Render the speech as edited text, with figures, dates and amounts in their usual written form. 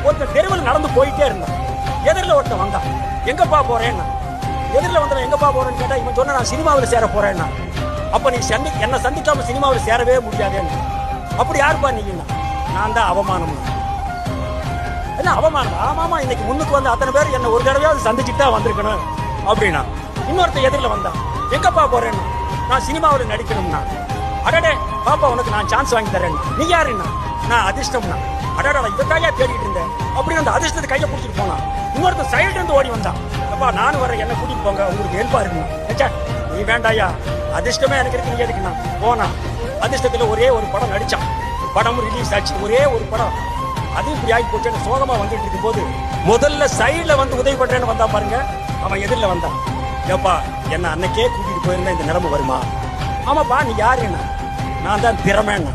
ஒருத்தர் தெருவில் நடந்து போயிட்டே இருந்தான். எதிரில் ஒருத்தன் வந்தான். எங்கப்பா போறேன்னா, எதிரில் வந்தவன் எங்கப்பா போறேன்னு கேட்டா இவன் சொன்ன நான் சினிமாவில் சேர போறேன்னா. அப்ப நீ என்ன சந்திக்காம சினிமாவில் சேரவே முடியாதேன்னு. அப்படி யாருப்பா நீங்க? நான் தான் அவமானம். என்ன அவமானம்? ஆமாமா, இன்னைக்கு முன்னுக்கு வந்து அத்தனை பேர் என்ன ஒரு தடவையாவது சந்திச்சுட்டு தான் வந்திருக்கணும் அப்படின்னா. இன்னொருத்த எதிரில் வந்தான். எங்கப்பா போறேன்னா, நான் சினிமாவில் நடிக்கணும்னா. அடடே பாப்பா, உனக்கு நான் சான்ஸ் வாங்கி தரேன். நீ யாருன்னா, நான் அதிர்ஷ்டம்னா. அடடா, இதற்காக தேடிட்டு இருந்தேன் அப்படின்னு அந்த அதிர்ஷ்டத்தை கையை பிடிச்சிட்டு போனான். இன்னொருத்த சைடு இருந்து ஓடி வந்தான். அப்பா நானும் வரேன், என்ன கூட்டிட்டு போங்க, உங்களுக்கு ஹெல்ப்பா இருக்குண்ணா. நீ வேண்டாயா, அதிர்ஷ்டமே எனக்கு இருக்கு, நீங்க இருக்குண்ணா. போனா அதிர்ஷ்டத்துல ஒரே ஒரு படம் நடிச்சான். படமும் ரிலீஸ் ஆச்சு, ஒரே ஒரு படம். அது இப்படி ஆகி போச்சு. சோகமா வந்துட்டு இருக்கும் போது முதல்ல சைடுல வந்து உதவி பண்றேன்னு வந்தா பாருங்க, அவன் எதிரில் வந்தான். ஏப்பா, என்ன அன்னைக்கே கூட்டிட்டு போயிருந்தா இந்த நிலைமை வருமா? ஆமாப்பா, நீ யாருன்னா, நான் தான் திறமைன்னா.